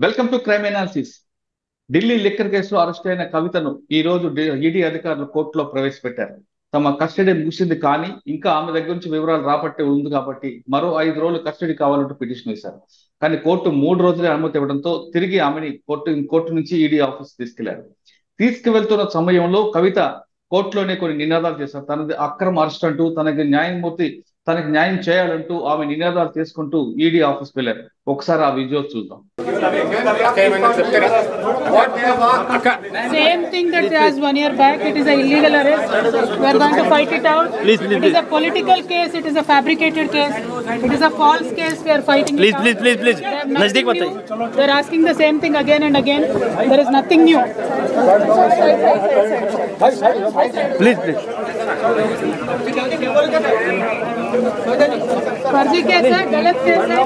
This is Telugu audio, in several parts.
Welcome to crime analysis. Delhi liquor కేసులో అరెస్ట్ అయిన కవితను ఈ రోజు ఈడీ అధికారులు కోర్టులో ప్రవేశపెట్టారు. తమ కస్టడీ ముగిసింది కానీ ఇంకా ఆమె దగ్గర నుంచి వివరాలు రాబట్టే ఉంది కాబట్టి మరో 5 రోజులు కస్టడీ కావాలంటూ పిటిషన్ వేశారు. కానీ కోర్టు 3 రోజులే అనుమతి ఇవ్వడంతో తిరిగి ఆమెని కోర్టు నుంచి ఈడీ ఆఫీస్ తీసుకెళ్లారు. తీసుకువెళ్తున్న సమయంలో కవిత కోర్టులోనే కొన్ని నినాదాలు చేశారు. తనది అక్రమ అరెస్ట్ అంటూ తనకి న్యాయం చేయాలంటూ ఆమె నినాదాలు చేసుకుంటూ ఈడీ ఆఫీస్ వెళ్ళారు. ఒకసారి ఆ విజువల్స్ చూద్దాం. Same thing that as 1 year back, it is an illegal arrest. We are going to fight it out. Please. It is a political case. It is a fabricated case. It is a false case. We are fighting it out. Please. They have nothing new. They are asking the same thing again and again. There is nothing new. Please. फर्जी केस है, गलत केस है,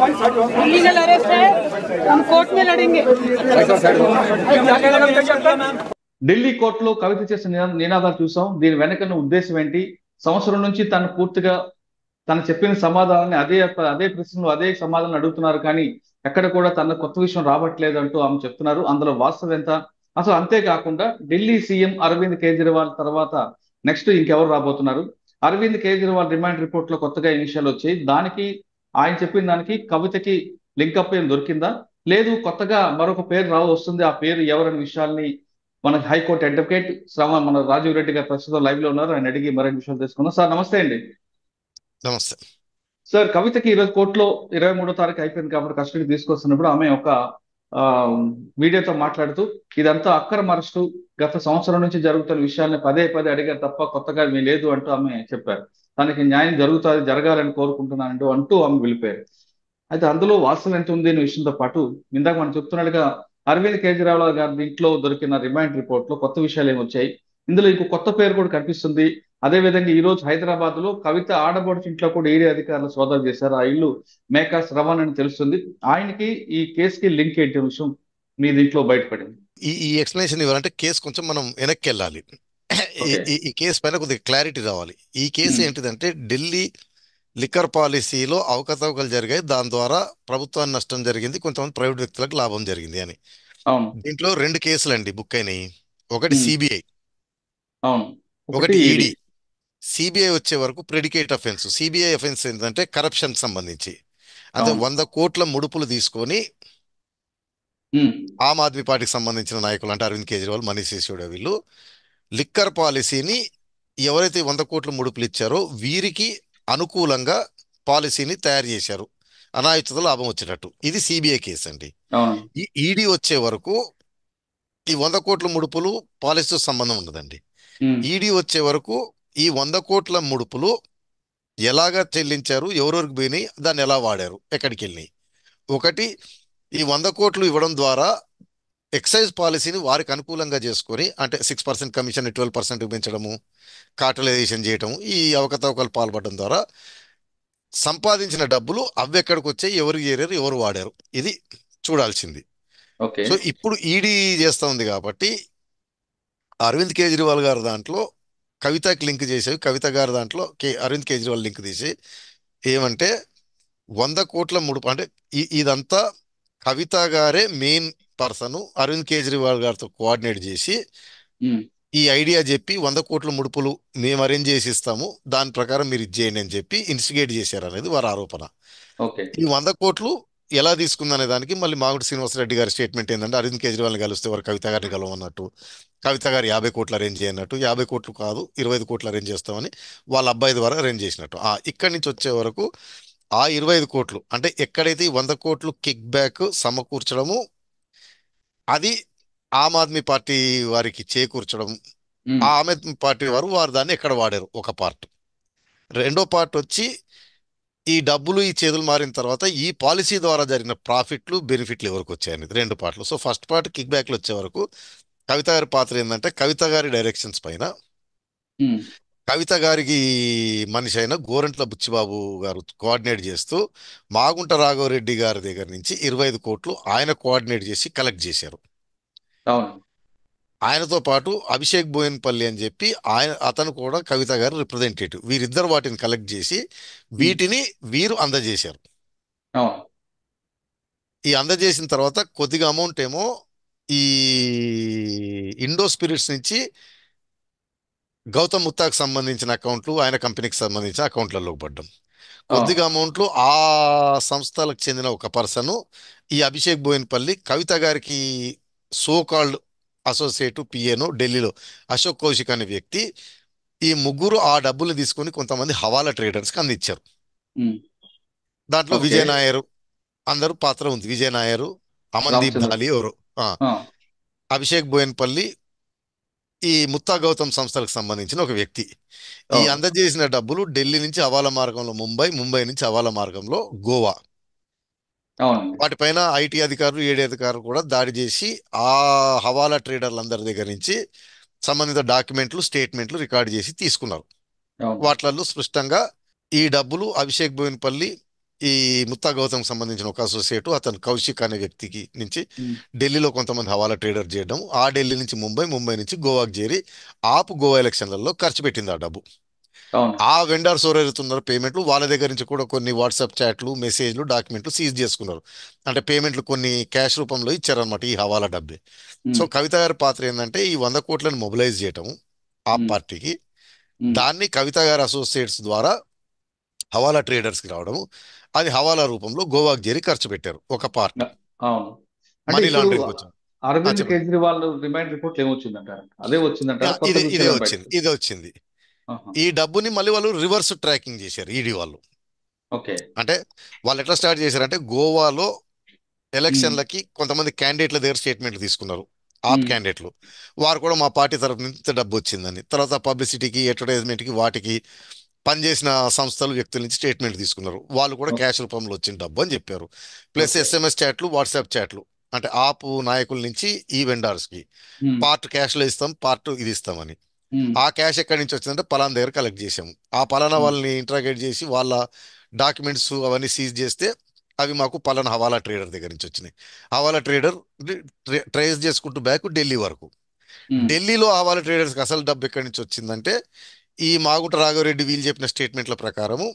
इलीगल अरेस्ट है. हम कोर्ट में लड़ेंगे. ఢిల్లీ కోర్టులో కవిత చేసిన నినాదాలు చూసాం. దీని వెనకన్న ఉద్దేశం ఏంటి? సంవత్సరం నుంచి తను చెప్పిన సమాధానాన్ని అదే ప్రశ్నలు అదే సమాధానం అడుగుతున్నారు, కానీ ఎక్కడ కూడా తన కొత్త విషయం రావట్లేదు అంటూ ఆమె చెప్తున్నారు. అందులో వాస్తవం ఎంత? అసలు అంతేకాకుండా ఢిల్లీ సీఎం అరవింద్ కేజ్రీవాల్ తర్వాత నెక్స్ట్ ఇంకెవరు రాబోతున్నారు? అరవింద్ కేజ్రీవాల్ రిమాండ్ రిపోర్ట్ లో కొత్తగా ఈ విషయాలు వచ్చాయి. ఆయన చెప్పిన దానికి కవితకి లింకప్ ఏం దొరికిందా, లేదు కొత్తగా మరొక పేరు వస్తుంది, ఆ పేరు ఎవరనే విషయాల్ని మన హైకోర్టు అడ్వకేట్ మన రాజీవ్ రెడ్డి గారు ప్రస్తుతం లైవ్ లో ఉన్నారు. ఆయన అడిగి మరిన్ని విషయాలు తెలుసుకుందాం. సార్ నమస్తే అండి. నమస్తే సార్, కవితకి ఈరోజు కోర్టులో 23వ తారీఖు అయిపోయింది కాబట్టి కస్టడీ తీసుకొస్తున్నప్పుడు ఆమె ఒక మీడియాతో మాట్లాడుతూ ఇదంతా అక్రమ అరెస్టు, గత సంవత్సరం నుంచి జరుగుతున్న విషయాన్ని పదే అడిగారు తప్ప కొత్తగా ఏమీ లేదు అంటూ ఆమె చెప్పారు. తనకి న్యాయం జరగాలని కోరుకుంటున్నాను అంటూ ఆమె వెళ్ళిపోయారు. అయితే అందులో వాస్తవం ఎంత ఉంది అనే విషయంతో పాటు ఇందాక మనం చెప్తున్నట్టుగా అరవింద్ కేజ్రీవాల్ గారి ఇంట్లో దొరికిన రిమాండ్ రిపోర్ట్ లో కొత్త విషయాలు ఏమి వచ్చాయి, ఇందులో ఇంకో కొత్త పేరు కూడా కనిపిస్తుంది. అదే విధంగా ఈ రోజు హైదరాబాద్ లో కవిత ఆడబడుచు ఇంట్లో కూడా ఈడీ అధికారులు సోదాలు చేశారు. ఆ ఇల్లు మేకాస్ రవాణా అని తెలుస్తుంది. ఆయనకి ఈ కేసుకి లింక్ ఏంటి విషయం మీ దీంట్లో బయటపడింది. ఈ ఎక్స్ప్లెనేషన్ ఇవ్వాలంటే కేసు కొంచెం మనం వెనక్కి వెళ్ళాలి. ఈ కేసు పైన కొద్దిగా క్లారిటీ రావాలి. ఈ కేసు ఏంటిదంటే ఢిల్లీ లిక్కర్ పాలసీలో అవకతవకలు జరిగాయి, దాని ద్వారా ప్రభుత్వానికి నష్టం జరిగింది, కొంతమంది ప్రైవేట్ వ్యక్తులకు లాభం జరిగింది అని. దీంట్లో 2 కేసులు అండి బుక్ అయినాయి. ఒకటి సిబిఐ, ఒకటి ఈడీ. సిబిఐ వచ్చే వరకు ప్రెడికేట్ అఫెన్స్. సిబిఐ అఫెన్స్ ఏంటంటే కరప్షన్ సంబంధించి, అంటే 100 కోట్ల ముడుపులు తీసుకొని ఆమ్ ఆద్మీ పార్టీకి సంబంధించిన నాయకులు అంటే అరవింద్ కేజ్రీవాల్, మనీష్ సిసోడియా, వీళ్ళు లిక్కర్ పాలసీని ఎవరైతే 100 కోట్ల ముడుపులు ఇచ్చారో వీరికి అనుకూలంగా పాలసీని తయారు చేశారు, అనాయుత లాభం వచ్చేటట్టు. ఇది సిబిఐ కేసు అండి. ఈ ఈడీ వచ్చే వరకు ఈ 100 కోట్ల ముడుపులు పాలసీతో సంబంధం ఉండదండి. ఈడీ వచ్చే వరకు ఈ 100 కోట్ల ముడుపులు ఎలాగా చెల్లించారు, ఎవరెవరికి పోయినాయి, దాన్ని ఎలా వాడారు, ఎక్కడికి వెళ్ళినాయి. ఒకటి, ఈ 100 కోట్లు ఇవ్వడం ద్వారా ఎక్సైజ్ పాలసీని వారికి అనుకూలంగా చేసుకొని, అంటే 6% కమిషన్ 12% పెంచడము, కార్టలైజేషన్ చేయటము, ఈ అవకతవకలు పాల్పడడం ద్వారా సంపాదించిన డబ్బులు అవి ఎక్కడికి వచ్చాయి, ఎవరు చేరారు, ఎవరు వాడారు, ఇది చూడాల్సింది. సో ఇప్పుడు ఈడీ చేస్తూ ఉంది కాబట్టి అరవింద్ కేజ్రీవాల్ గారు దాంట్లో కవితకి లింక్ చేసేవి, కవిత గారి దాంట్లో అరవింద్ కేజ్రీవాల్ లింక్ తీసి ఏమంటే 100 కోట్ల ముడుపు అంటే ఇదంతా కవిత గారే మెయిన్ పర్సన్ అరవింద్ కేజ్రీవాల్ గారితో కోఆర్డినేట్ చేసి ఈ ఐడియా చెప్పి 100 కోట్ల ముడుపులు మేము అరేంజ్ చేసి ఇస్తాము, దాని ప్రకారం మీరు ఇచ్చేయండి అని చెప్పి ఇన్స్టిగేట్ చేశారు అనేది వారి ఆరోపణ. ఈ 100 కోట్లు ఎలా తీసుకుందనే దానికి మళ్ళీ మాగుంట శ్రీనివాసరెడ్డి గారి స్టేట్మెంట్ ఏంటంటే అరవింద్ కేజ్రీవాల్ని కలిస్తే వారు కవిత గారిని కలవన్నట్టు, కవిత గారు 50 కోట్లు అరేంజ్ చేయనట్టు, 50 కోట్లు కాదు 25 కోట్లు అరేంజ్ చేస్తామని వాళ్ళ అబ్బాయి ద్వారా అరేంజ్ చేసినట్టు. ఇక్కడి నుంచి వచ్చే వరకు ఆ 25 కోట్లు అంటే ఎక్కడైతే 100 కోట్లు కిక్ బ్యాక్ సమకూర్చడము, అది ఆమ్ ఆద్మీ పార్టీ వారికి చేకూర్చడం, ఆ ఆమ్ ఆద్మీ పార్టీ వారు దాన్ని ఎక్కడ వాడారు ఒక పార్ట్. రెండో పార్ట్ వచ్చి ఈ డబ్బులు ఈ చేతులు మారిన తర్వాత ఈ పాలసీ ద్వారా జరిగిన ప్రాఫిట్లు బెనిఫిట్లు ఎవరికి వచ్చాయనేది 2 పార్ట్లు. సో ఫస్ట్ పార్ట్ కిక్ బ్యాక్లు వచ్చే వరకు కవిత గారి పాత్ర ఏంటంటే కవిత గారి డైరెక్షన్స్ పైన కవిత గారికి మనిషి అయిన గోరంట్ల బుచ్చిబాబు గారు కోఆర్డినేట్ చేస్తూ మాగుంట రాఘవరెడ్డి గారి దగ్గర నుంచి 25 కోట్లు ఆయన కోఆర్డినేట్ చేసి కలెక్ట్ చేశారు. ఆయనతో పాటు అభిషేక్ బోయన్పల్లి అని చెప్పి అతను కూడా కవిత గారు రిప్రజెంటేటివ్. వీరిద్దరు వాటిని కలెక్ట్ చేసి వీటిని వీరు అందజేశారు. ఈ అందజేసిన తర్వాత కొద్దిగా అమౌంట్ ఏమో ఈ ఇండో స్పిరిట్స్ నుంచి గౌతమ్ ముత్తాకు సంబంధించిన అకౌంట్లు, ఆయన కంపెనీకి సంబంధించిన అకౌంట్లలో పడ్డం. కొద్దిగా అమౌంట్లు ఆ సంస్థలకు చెందిన ఒక పర్సన్, ఈ అభిషేక్ బోయిన్పల్లి కవిత గారికి సో కాల్డ్ అసోసియేట్ పిఏను ఢిల్లీలో అశోక్ కౌశిక్ అనే వ్యక్తి, ఈ ముగ్గురు ఆ డబ్బులు తీసుకొని కొంతమంది హవాలా ట్రేడర్స్కి అందించారు. దాంట్లో ఓకే. విజయ్ నాయర్ అందరూ పాత్ర ఉంది. విజయ్ నాయర్, అమన్దీప్ రామచంద్ర. ధాలి ఎవరు, ఆ, అభిషేక్ బోయన్పల్లి, ఈ ముత్తా గౌతమ్ సంస్థలకు సంబంధించిన ఒక వ్యక్తి. ఈ అవును. అందజేసిన డబ్బులు ఢిల్లీ నుంచి హవాలా మార్గంలో ముంబై, ముంబై నుంచి హవాలా మార్గంలో గోవా. అవునండి. వాటిపైన ఐటీ అధికారులు, ఏడీ అధికారులు కూడా దాడి చేసి ఆ హవాలా ట్రేడర్లందరి దగ్గర నుంచి సంబంధిత డాక్యుమెంట్లు, స్టేట్మెంట్లు రికార్డు చేసి తీసుకున్నారు. అవును. వాటిలలో స్పష్టంగా ఈ డబ్బులు అభిషేక్ బోయిన్పల్లి, ఈ ముత్తా గౌతమ్ సంబంధించిన ఒక అసోసియేటు అతను కౌశిక్ అనే వ్యక్తికి నుంచి ఉమ్, ఢిల్లీలో కొంతమంది హవాలా ట్రేడర్ చేయడం, ఆ ఢిల్లీ నుంచి ముంబై, ముంబై నుంచి గోవాకు చేరి ఆపు గోవా ఎలక్షన్లలో ఖర్చు పెట్టింది ఆ డబ్బు. అవును. ఆ వెండర్స్ ఎవరెవరుతున్నారు పేమెంట్లు వాళ్ళ దగ్గర నుంచి కూడా కొన్ని వాట్సాప్ చాట్లు, మెసేజ్లు, డాక్యుమెంట్లు సీజ్ చేసుకున్నారు. అంటే పేమెంట్లు కొన్ని క్యాష్ రూపంలో ఇచ్చారనమాట ఈ హవాలా డబ్బే. సో ఉమ్, కవిత గారి పాత్ర ఏంటంటే ఈ 100 కోట్లను మొబిలైజ్ చేయటం ఆ ఉమ్, పార్టీకి, ఉమ్. దాన్ని కవిత గారి అసోసియేట్స్ ద్వారా హవాలా ట్రేడర్స్కి రావడము, అది హవాలా రూపంలో గోవాకు చేరి ఖర్చు పెట్టారు ఒక పార్ట్. అవును. అంటే మనీ ఇప్పుడు లాండరింగ్ వచ్చింది. అరవింద్ చెప్పండి. కేజ్రీవాల్ రిమైండ్ రిపోర్ట్ ఏమొచ్చిందంటారు? అదే వచ్చిందంటారా? కొత్త ఇదే విషయాలు వచ్చింది, బయటకు? ఇదే వచ్చింది. ఆహా. ఈ డబ్బుని మళ్ళీ వాళ్ళు రివర్స్ ట్రాకింగ్ చేశారు ఈడీ వాళ్ళు. ఓకే. అంటే వాళ్ళు ఎట్లా స్టార్ట్ చేశారంటే గోవాలో ఉమ్, ఎలక్షన్లకి కొంతమంది క్యాండిడేట్ల దగ్గర స్టేట్మెంట్లు తీసుకున్నారు. ఆప్ ఉమ్, క్యాండిడేట్లు వారు కూడా మా పార్టీ తరఫు నుంచి ఇంత డబ్బు వచ్చిందని, తర్వాత పబ్లిసిటీకి, అడ్వర్టైజ్మెంట్కి, వాటికి పనిచేసిన సంస్థలు, వ్యక్తుల నుంచి స్టేట్మెంట్ తీసుకున్నారు. వాళ్ళు కూడా ఓ- క్యాష్ రూపంలో వచ్చిన డబ్బు అని చెప్పారు. Plus okay. ఎస్ఎంఎస్ చాట్లు, వాట్సాప్ చాట్లు, అంటే ఆపు నాయకుల నుంచి ఈ వెండర్స్కి ఉమ్, పార్ట్ క్యాష్లో ఇస్తాం, పార్ట్ ఇది ఇస్తామని. ఉమ్, ఆ క్యాష్ ఎక్కడి నుంచి వచ్చిందంటే పలానా దగ్గర కలెక్ట్ చేసాము. ఆ పలానా ఉమ్. వాళ్ళని ఇంట్రాగేట్ చేసి వాళ్ళ డాక్యుమెంట్స్ అవన్నీ సీజ్ చేస్తే అవి మాకు పలానా హవాలా ట్రేడర్ దగ్గర నుంచి వచ్చినాయి. హవాలా ట్రేడర్ ట్రేస్ చేసుకుంటూ బ్యాక్ ఢిల్లీ వరకు. ఉమ్. ఢిల్లీలో హవాలా ట్రేడర్స్కి అసలు డబ్బు ఎక్కడి నుంచి వచ్చిందంటే ఈ మాగుంట రాఘవరెడ్డి వీళ్ళు చెప్పిన స్టేట్మెంట్ల ప్రకారము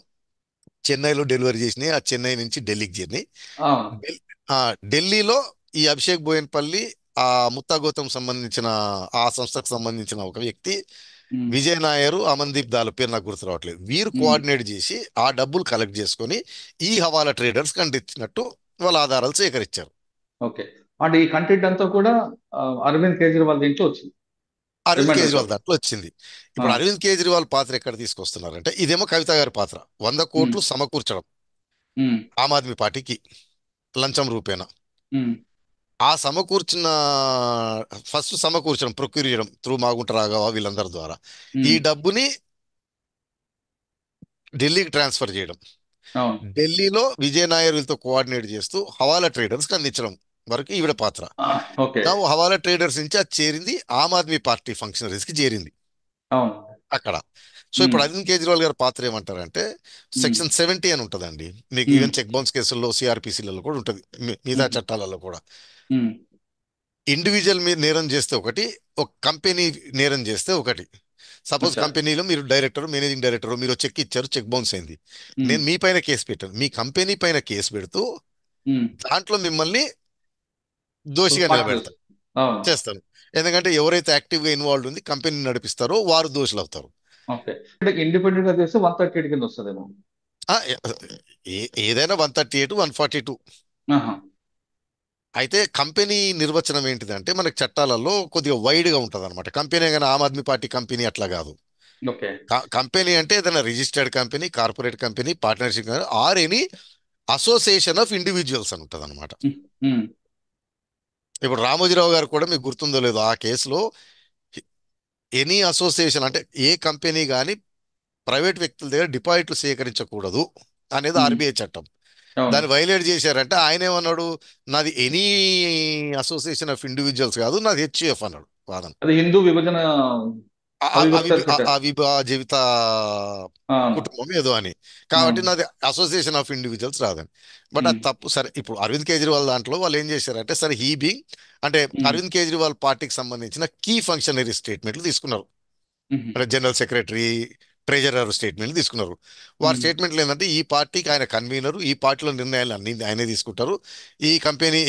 చెన్నైలో డెలివరీ చేసినాయి, ఆ చెన్నై నుంచి ఢిల్లీకి చేరినాయి. అవును. ఢిల్- ఆ, ఢిల్లీలో ఈ అభిషేక్ బోయన్పల్లి, ఆ ముత్తా గౌతమ్ సంబంధించిన ఆ సంస్థకు సంబంధించిన ఒక వ్యక్తి ఉమ్, విజయ్ నాయరు, అమన్దీప్ దాల్ పేరు నాకు గుర్తు రావట్లేదు, వీరు ఉమ్. కోఆర్డినేట్ చేసి ఆ డబ్బులు కలెక్ట్ చేసుకొని ఈ హవాలా ట్రేడర్స్ కండిచ్చినట్టు వాళ్ళ ఆధారాలు సేకరించారు. ఓకే. అంటే ఈ కంటెంట్ అంతా కూడా అరవింద్ కేజ్రీవాల్ దీంట్లో వచ్చింది, అరవింద్ రిమైండ్ కేజ్రీవాల్ రిపోర్ట్. దాంట్లో వచ్చింది. ఇప్పుడు అరవింద్ కేజ్రీవాల్ పాత్ర ఎక్కడ తీసుకొస్తున్నారంటే ఇదేమో కవిత గారి పాత్ర, 100 కోట్లు సమకూర్చడం ఆమ్ ఆద్మీ పార్టీకి లంచం రూపేణా. ఆ సమకూర్చిన ఫస్ట్ సమకూర్చడం, ప్రొక్యూర్ చేయడం త్రూ మాగుంట రాఘవ వీళ్ళందరి ద్వారా ఈ డబ్బుని ఢిల్లీకి ట్రాన్స్ఫర్ చేయడం, అవును. ఢిల్లీలో విజయ్ నాయర్ వీళ్ళతో కోఆర్డినేట్ చేస్తూ హవాలా ట్రేడర్స్కి అందించడం వరకు ఈవిడ పాత్ర. ఓకే. నా హవాలా ట్రేడర్స్ నుంచి అది చేరింది ఆమ్ ఆద్మీ పార్టీ ఫంక్షనరీస్కి చేరింది అవును. అక్కడ. సో ఇప్పుడు ఉమ్, అరవింద్ కేజ్రీవాల్ గారి పాత్ర ఏమంటారంటే ఉమ్, సెక్షన్ 70 అని ఉంటుందండి మీకు, ఉమ్, ఈవెన్ చెక్ బౌన్స్ కేసుల్లో, సిఆర్పిసిలలో కూడా ఉంటుంది, మిగతా ఉమ్, చట్టాలలో కూడా. ఉమ్. ఇండివిజువల్ మీరు నేరం చేస్తే ఒకటి, ఒక కంపెనీ నేరం చేస్తే ఒకటి. సపోజ్ అచ్చా. కంపెనీలో మీరు డైరెక్టర్, మేనేజింగ్ డైరెక్టర్, మీరు చెక్ ఇచ్చారు, చెక్ బౌన్స్ అయింది, ఉమ్, నేను మీ పైన కేసు పెట్టాను, మీ కంపెనీ పైన కేసు పెడుతూ ఉమ్. దాంట్లో మిమ్మల్ని ఒక దోషిగా పార్ట్ నిలబెడతాను, అవును. చేస్తాను. ఎందుకంటే ఎవరైతే యాక్టివ్గా ఇన్వాల్వ్ ఉంది కంపెనీ నడిపిస్తారో వారు దోషులు అవుతారు. ఓకే. అంటే ఇండిపెండెంట్ గా చేస్తే 138 కింద వస్తుందేమో. ఆ, ఏదైనా 138, 142. ఆహా. అయితే కంపెనీ నిర్వచనం ఏంటిదంటే మనకి చట్టాలలో కొద్దిగా వైడ్గా ఉంటుంది అనమాట. కంపెనీ కానీ ఆమ్ ఆద్మీ పార్టీ కంపెనీ అట్లా కాదు. ఓకే. కంపెనీ అంటే ఏదైనా registered company, corporate company, partnership or any association of individuals అని ఉంటుంది అనమాట. ఉమ్, ఉమ్. ఇప్పుడు రామోజీరావు గారు కూడా మీకు గుర్తుందో లేదో ఆ కేసులో ఎనీ అసోసియేషన్ అంటే ఏ కంపెనీ కానీ ప్రైవేట్ వ్యక్తుల దగ్గర డిపాజిట్లు సేకరించకూడదు అనేది ఉమ్. ఆర్బీఐ చట్టం. అవును. దాన్ని వైలేట్ చేశారంటే ఆయన ఏమన్నాడు, నాది ఎనీ అసోసియేషన్ ఆఫ్ ఇండివిజువల్స్ కాదు, నాది హెచ్యుఎఫ్ అన్నాడు వాదన. అది హిందూ విభజన అవిభక్త చట్టం. అవిభాజిత అవును. కుటుంబం ఏదో అని, కాబట్టి అవును. నాది అసోసియేషన్ ఆఫ్ ఇండివిజువల్స్ రాదని. బట్ ఉమ్, అది తప్పు. సరే ఇప్పుడు అరవింద్ కేజ్రీవాల్ దాంట్లో వాళ్ళు ఏం చేశారంటే సరే హీ బీయింగ్ అంటే ఉమ్, అరవింద్ కేజ్రీవాల్ పార్టీకి సంబంధించిన కీ ఫంక్షనరీ స్టేట్మెంట్లు తీసుకున్నారు. ఉమ్. అంటే జనరల్ సెక్రటరీ, ట్రెజరర్ స్టేట్మెంట్ తీసుకున్నారు. వారి ఉమ్, స్టేట్మెంట్లు ఏంటంటే ఈ పార్టీకి ఆయన కన్వీనరు, ఈ పార్టీలో నిర్ణయాలు అన్ని ఆయనే తీసుకుంటారు, ఈ కంపెనీ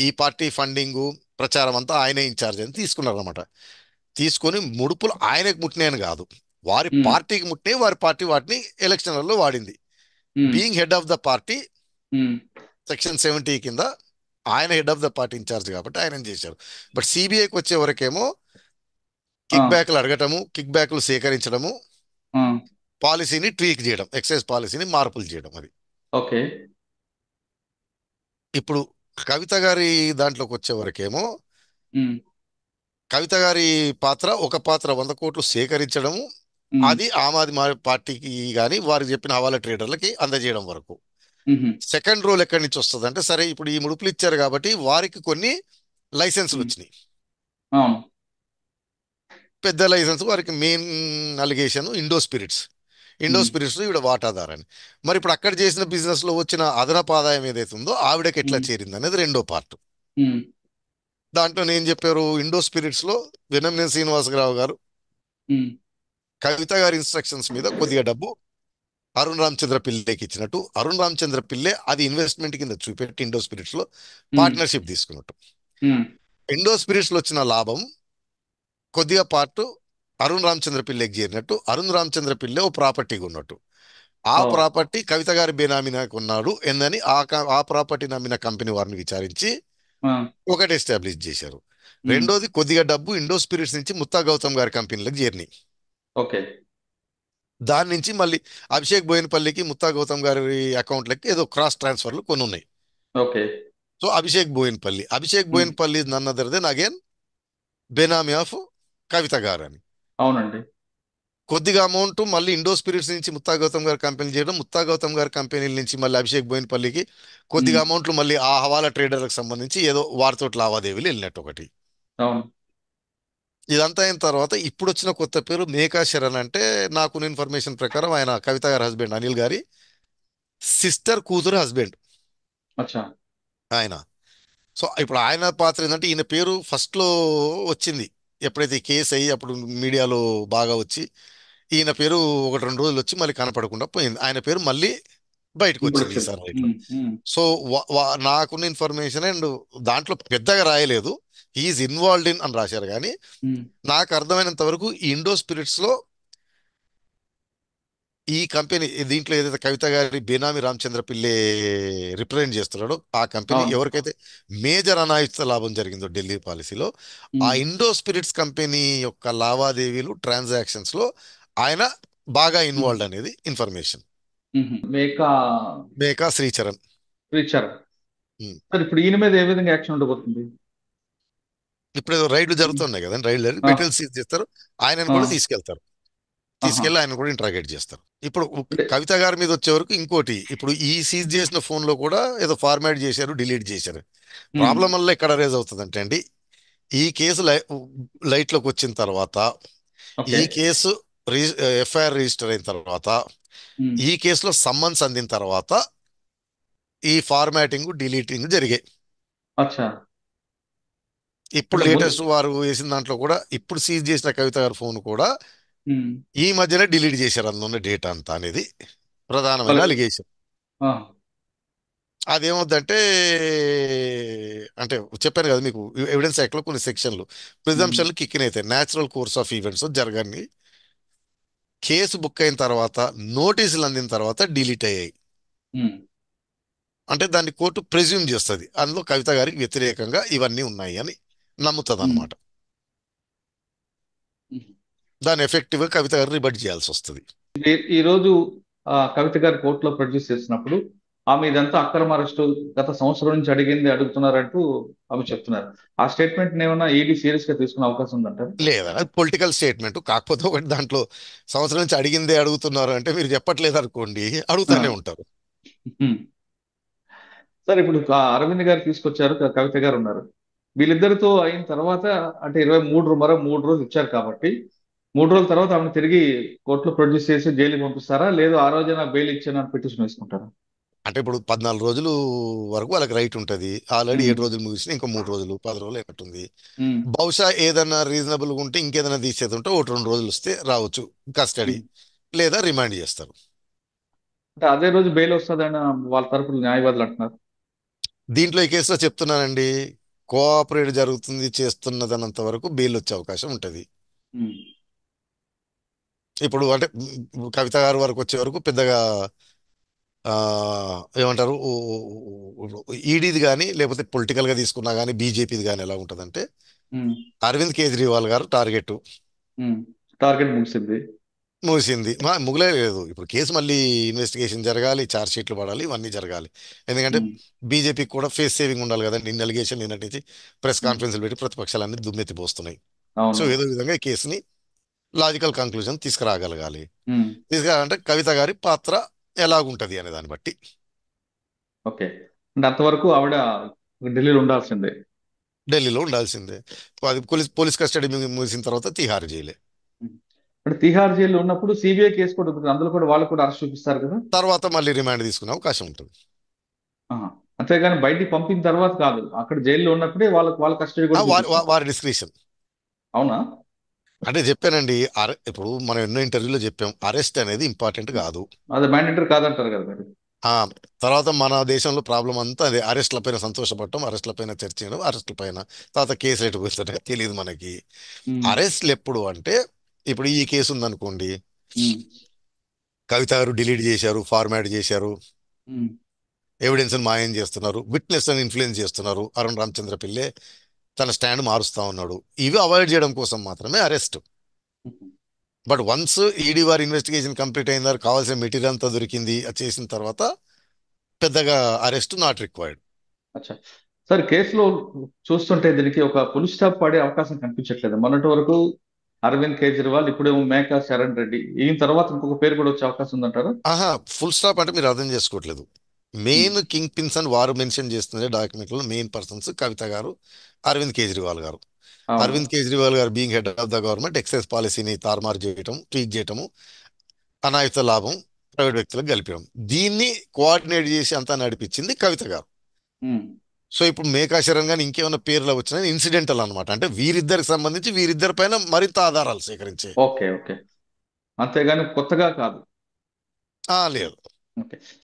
ఈ పార్టీ ఫండింగు ప్రచారం అంతా ఆయనే ఇన్ఛార్జ్ అని తీసుకున్నారు అనమాట. తీసుకొని ముడుపులు ఆయనకు ముట్టినాయని కాదు, వారి ఉమ్, పార్టీకి ముట్టినాయి, వారి పార్టీ వాటిని ఎలక్షన్లలో వాడింది. Um, being head of the party um, section 70 కింద ఆయన head of the party incharge కాబట్టి ఆయన చేశారు. బట్ సిబిఐకి వచ్చే వరకేమో ఆ, కిక్ బ్యాక్లు అడగటము, కిక్ బ్యాక్లు సేకరించడము, ఆ, పాలసీని ట్వీక్ చేయడం, ఎక్సైజ్ పాలసీని మార్పులు చేయడం. అది ఓకే. ఇప్పుడు కవిత గారి దాంట్లోకి వచ్చే వరకేమో ఉమ్, కవిత గారి పాత్ర, ఒక పాత్ర 100 కోట్లు సేకరించడము, ఉమ్, అది ఆమ్ ఆద్మీ పార్టీకి కానీ వారికి చెప్పిన హవాలా ట్రేడర్లకి అందజేయడం వరకు. ఉహు, సెకండ్ రోల్ ఎక్కడి నుంచి వస్తుంది అంటే, సరే ఇప్పుడు ఈ ముడుపులు ఇచ్చారు కాబట్టి వారికి కొన్ని లైసెన్సులు ఉమ్, వచ్చినాయి. అవును. పెద్ద లైసెన్స్ వారికి main allegation Indo Spirits. Indo um, Spirits ఈవిడ వాటాదారని. మరి ఇప్పుడు అక్కడ చేసిన బిజినెస్ లో వచ్చిన అదనపు ఆదాయం ఏదైతే ఉందో ఆవిడకి ఎట్లా ఉమ్, చేరింది అనేది రెండో పార్ట్. ఉమ్, దాంట్లో నేను చెప్పారు, ఇండో స్పిరిట్స్ లో వెనంనేని శ్రీనివాసరావు గారు ఉమ్, కవిత గారి ఇన్స్ట్రక్షన్స్ మీద కొద్దిగా డబ్బు అరుణ్ రామచంద్ర పిల్లేకి ఇచ్చినట్టు, అరుణ్ రామచంద్ర పిల్లే అది ఇన్వెస్ట్మెంట్ కింద చూపెట్టి ఇండో స్పిరిట్స్ లో ఉమ్, పార్ట్నర్షిప్ తీసుకున్నట్టు. ఉమ్, ఇండో స్పిరిట్స్ లో వచ్చిన లాభం కొద్దిగా పార్ట్ అరుణ్ రామచంద్ర పిల్లకి చేరినట్టు, అరుణ్ రామచంద్ర పిల్లే ఓ ప్రాపర్టీగా ఉన్నట్టు. ఆ ఓ, ప్రాపర్టీ కవిత గారి బేనామీనాకు ఉన్నాడు ఎందని ఆ ప్రాపర్టీ నమ్మిన కంపెనీ వారిని విచారించి ఆ, ఒకటి ఎస్టాబ్లిష్ చేశారు. ఉమ్, రెండోది కొద్దిగా డబ్బు ఇండో స్పిరిట్స్ నుంచి ముత్తా గౌతమ్ గారి కంపెనీలకు చేరినాయి. ఓకే. దాని నుంచి మళ్ళీ అభిషేక్ బోయినపల్లికి, ముత్తా గౌతమ్ గారి అకౌంట్లకి ఏదో క్రాస్ ట్రాన్స్ఫర్లు కొన్ని ఉన్నాయి. Okay. So Abhishek um, Boinapally none other than again benami of Kavitha గారు అని. అవునండి. కొద్దిగా అమౌంట్ మళ్ళీ ఇండో స్పిరిట్స్ నుంచి ముత్తా గౌతమ్ గారి కంపెనీ చేయడం, ముత్తా గౌతమ్ గారి కంపెనీల నుంచి మళ్ళీ అభిషేక్ బోయినపల్లికి కొద్దిగా ఉమ్, అమౌంట్లు మళ్ళీ ఆ హవాలా ట్రేడర్లకు సంబంధించి ఏదో వారితో లావాదేవీలు వెళ్ళినట్టు ఒకటి. అవును. ఇదంతా అయిన తర్వాత ఇప్పుడు వచ్చిన కొత్త పేరు మేకా శరణ్. అంటే నాకున్న ఇన్ఫర్మేషన్ ప్రకారం ఆయన కవిత గారి హస్బెండ్ అనిల్ గారి సిస్టర్ కూతురు హస్బెండ్ అచ్చా. ఆయన. సో ఇప్పుడు ఆయన పాత్ర ఏంటంటే, ఈయన పేరు ఫస్ట్ లో వచ్చింది ఎప్పుడైతే ఈ కేసు అయ్యి అప్పుడు మీడియాలో బాగా వచ్చి ఈయన పేరు 1-2 రోజులు వచ్చి మళ్ళీ కనపడకుండా పోయింది. ఆయన పేరు మళ్ళీ బయటకు ఇప్పుడు వచ్చింది వచ్చింది. ఈసారి ఇట్లా. ఉమ్, ఉమ్, సో నాకున్న ఇన్ఫర్మేషన్ అండ్ దాంట్లో పెద్దగా రాయలేదు, ఈజ్ ఇన్వాల్వ్డ్ ఇన్ అని రాశారు కానీ ఉమ్, నాకు అర్థమైనంత వరకు ఈ ఇండో స్పిరిట్స్ లో ఈ కంపెనీ దీంట్లో ఏదైతే కవిత గారి బేనామీ రామచంద్ర పిల్లే రిప్రజెంట్ చేస్తున్నాడో ఆ కంపెనీ అవును. ఎవరికైతే మేజర్ అనాయుత లాభం జరిగిందో ఢిల్లీ పాలసీలో, ఆ ఉమ్, ఇండో స్పిరిట్స్ కంపెనీ యొక్క లావాదేవీలు ట్రాన్సాక్షన్స్ లో ఆయన బాగా ఉమ్, ఇన్వాల్వ్డ్ అనేది ఇన్ఫర్మేషన్. మేకా మేకా శ్రీచరణ్. రీచర్. ఉమ్. సార్ ఇప్పుడు ఈయన మీద ఏ విధంగా యాక్షన్ ఉండబోతుంది? ఇప్పుడు ఏదో రైళ్లు ఉమ్, జరుగుతున్నాయి కదండి, రైళ్లు జరిగి ఆ, మెటీరియల్ సీజ్ చేస్తారు, ఆయనను ఆ, కూడా తీసుకెళ్తారు, ఆహా. తీసుకెళ్ళి ఆయన కూడా ఇంట్రాగేట్ చేస్తారు. ఇప్పుడు అంటే కవిత గారి మీద వచ్చే వరకు ఇంకోటి, ఇప్పుడు ఈ సీజ్ చేసిన ఫోన్ లో కూడా ఏదో ఫార్మాట్ చేశారు, డిలీట్ చేశారు. ఉమ్, ప్రాబ్లం వల్ల ఎక్కడ రేజ్ అవుతుందంటే అండి, ఈ కేసు లైట్ లోకి వచ్చిన తర్వాత, ఓకే. ఈ కేసు ఎఫ్ఐఆర్ రిజిస్టర్ అయిన తర్వాత, ఉమ్, ఈ కేసులో సమ్మన్స్ అందిన తర్వాత ఈ ఫార్మాటింగ్ డిలీటింగ్ జరిగాయి. అచ్చా. ఇప్పుడు అంటే ముందు. లేటెస్ట్ వారు వేసిన దాంట్లో కూడా ఇప్పుడు సీజ్ చేసిన కవిత గారి ఫోన్ కూడా ఉమ్, ఈ మధ్యనే డిలీట్ చేశారు అందులో ఉన్న డేటా అంతా అనేది ప్రధానమైన వాళ్ళ- అలిగేషన్. ఆ, అదేమవుద్దంటే, అంటే చెప్పాను కదా మీకు, ఎవిడెన్స్ యాక్ట్ లో కొన్ని సెక్షన్లు ఉమ్, ప్రిజంప్షన్లు కిక్కిన్ అవుతాయి, న్యాచురల్ కోర్స్ ఆఫ్ ఈవెంట్స్ జరగని కేసు బుక్ అయిన తర్వాత నోటీసులు అందిన తర్వాత డిలీట్ అయ్యాయి. ఉమ్, అంటే దాన్ని కోర్టు ప్రెజ్యూమ్ చేస్తుంది అందులో కవిత గారికి వ్యతిరేకంగా ఇవన్నీ ఉన్నాయి అని నమ్ముతుంది ఉమ్, అనమాట. ఉమ్. దాన్ని ఎఫెక్టివ్ గా కవిత గారు రిబట్ చేయాల్సి వస్తుంది. ఈ రోజు కవిత గారి కోర్టులో ప్రొడ్యూస్ చేసినప్పుడు ఆమె ఇదంతా అక్రమ అరెస్టు, గత సంవత్సరం నుంచి అడిగింది అడుగుతున్నారంటూ ఆమె చెప్తున్నారు. ఆ స్టేట్మెంట్ ఏమైనా ఈడీ సీరియస్ గా తీసుకునే అవకాశం ఉందంటారు? లేదా అది పొలిటికల్ స్టేట్మెంట్, కాకపోతే ఒకటి దాంట్లో సంవత్సరం నుంచి అడిగిందే అడుగుతున్నారు అంటే మీరు చెప్పట్లేదు అనుకోండి, అడుగుతానే ఉంటారు. సార్ ఇప్పుడు అరవింద్ గారు తీసుకొచ్చారు, కవిత గారు ఉన్నారు. వీళ్ళిద్దరితో అయిన తర్వాత అంటే 23 రోజులు ఇచ్చారు కాబట్టి 3 రోజుల తర్వాత ఆమెను తిరిగి కోర్టులో ప్రొడ్యూస్ చేసి జైలుకి పంపిస్తారా, లేదు ఆ రోజైనా బెయిల్ ఇచ్చాను అని పిటిషన్ వేసుకుంటారా? అంటే ఇప్పుడు 14 రోజులు వరకు వాళ్ళకి రైట్ ఉంటుంది. ఆల్రెడీ ఉమ్, 7 రోజులు ముగిసిన ఇంకో 3 రోజులు 10 రోజులు అయినట్టుంది. ఉమ్, బహుశా ఏదన్నా రీజనబుల్గా ఉంటే ఇంకేదైనా తీసేది ఉంటే 1-2 రోజులు వస్తే రావచ్చు కస్టడీ. ఉమ్, లేదా రిమాండ్ చేస్తారు. అంటే అదే రోజు బెయిల్ వస్తుందని వాళ్ళ తరపున న్యాయవాదులు అంటున్నారు. దీంట్లో ఈ కేసులో చెప్తున్నానండి, కోఆపరేట్ జరుగుతుంది చేస్తున్నదన్నంత వరకు బెయిల్ వచ్చే అవకాశం ఉంటుంది. ఉమ్, ఇప్పుడు అంటే కవిత గారి వరకు వచ్చే వరకు పెద్దగా ఆ, ఏమంటారు, ఈడీది కానీ లేకపోతే పొలిటికల్గా తీసుకున్నా కానీ బీజేపీది కానీ ఎలా ఉంటుందంటే, ఉమ్, అరవింద్ కేజ్రీవాల్ గారు టార్గెట్ ఉమ్. టార్గెట్ ముగిసింది. ముగిసింది. ముగిలే లేదు, ఇప్పుడు కేసు మళ్ళీ ఇన్వెస్టిగేషన్ జరగాలి, ఛార్జ్ షీట్లు పడాలి, ఇవన్నీ జరగాలి. ఎందుకంటే ఉమ్, బీజేపీకి కూడా ఫేస్ సేవింగ్ ఉండాలి కదా. నిన్న అలిగేషన్ నిన్నటి నుంచి ప్రెస్ ఉమ్. కాన్ఫరెన్స్లు పెట్టి ప్రతిపక్షాలన్నీ దుమ్మెత్తిపోస్తున్నాయి. సో అవును. ఏదో విధంగా ఈ కేసుని లాజికల్ కంక్లూజన్ తీసుకురాగలగాలి. ఉమ్, తీసుకురాలంటే కవిత గారి పాత్ర ఎలాగుంటది అనే దాన్ని బట్టి ఓకే. అంటే అంతవరకు ఆవిడ ఢిల్లీలో ఉండాల్సిందే. ఢిల్లీలో ఉండాల్సిందే. అది పోలీస్ పోలీస్ కస్టడీ ముగిసిన తర్వాత తిహార్ జైలే. ఉమ్. అంటే తిహార్ జైల్లో ఉన్నప్పుడు సిబిఐ కేసు కూడా ఉంటుంది, అందులో కూడా వాళ్ళు కూడా అరెస్ట్ చూపిస్తారు కదా. తర్వాత మళ్ళీ రిమాండ్ తీసుకునే అవకాశం ఉంటుంది. ఆహా. అంతేగాని బయటికి పంపిన తర్వాత కాదు, అక్కడ జైల్లో ఉన్నప్పుడే వాళ్ళ కస్టడీ కూడా వారి చూపిస్తారు. వారి డిస్క్రిషన్. అవునా? అంటే చెప్పానండి, ఇప్పుడు మనం ఎన్నో ఇంటర్వ్యూలో చెప్పాం, అరెస్ట్ అనేది ఇంపార్టెంట్ కాదు. అది మ్యాండేటరీ కాదంటారు కదా మరి. ఆ తర్వాత మన దేశంలో ప్రాబ్లం అంతా అదే, అరెస్ట్ల పైన సంతోషపడటం, అరెస్ట్ల పైన చర్చ చేయడం, అరెస్ట్ల పైన తర్వాత కేసులు ఎటు పోతుంటే తెలియదు మనకి. ఉమ్, అరెస్ట్లు ఎప్పుడు అంటే, ఇప్పుడు ఈ కేసు ఉందనుకోండి, ఉమ్, కవిత గారు డిలీట్ చేశారు, ఫార్మాట్ చేశారు, ఉమ్, ఎవిడెన్స్ మాయం చేస్తున్నారు, విట్నెస్ అని ఇన్ఫ్లుయెన్స్ చేస్తున్నారు, అరుణ్ రామచంద్ర పిల్లే తన స్టాండ్ మారుస్తా ఉన్నాడు, ఇవి అవాయిడ్ చేయడం కోసం మాత్రమే arrest. Um. But once ED వారి ఇన్వెస్టిగేషన్ కంప్లీట్ అయిన తర్వాత కావాల్సిన మెటీరియల్ అంతా దొరికింది, అది చేసిన తర్వాత పెద్దగా అరెస్ట్ నాట్ రిక్వైర్డ్. అచ్చా. సార్, కేసులో చూస్తుంటే దీనికి ఒక ఫుల్ స్టాప్ పడే అవకాశం కనిపించట్లేదు. మొన్నటి వరకు అరవింద్ కేజ్రీవాల్, ఇప్పుడేమో మేకా శరణ్ రెడ్డి, ఈయన తర్వాత ఇంకొక పేరు కూడా వచ్చే అవకాశం ఉందంటారా? ఆహా, ఫుల్ స్టాప్ అంటే మీరు అర్థం చేసుకోవట్లేదు. ఉమ్, మెయిన్ కింగ్ పిన్స్ అని వారు మెన్షన్ చేస్తున్న డాక్యుమెంట్లో మెయిన్ పర్సన్స్ కవిత గారు, అరవింద్ కేజ్రీవాల్ గారు. అవును. అరవింద్ కేజ్రీవాల్ గారు being head of the government excise పాలసీని తారుమారు చేయటం, ట్వీట్ చేయటము, అనాయుత లాభం ప్రైవేట్ వ్యక్తులకు కల్పించడం, దీన్ని కోఆర్డినేట్ చేసి అంతా నడిపించింది కవిత గారు. ఉమ్, సో ఇప్పుడు మేకా శరణ్ గాని ఇంకేమైనా పేర్లు వచ్చినా ఇన్సిడెంటల్ అనమాట, అంటే వీరిద్దరికి సంబంధించి వీరిద్దరి పైన మరింత ఆధారాలు సేకరించే. Okay, okay. అంతేగాని కొత్తగా కాదు. లేదు. ఓకే.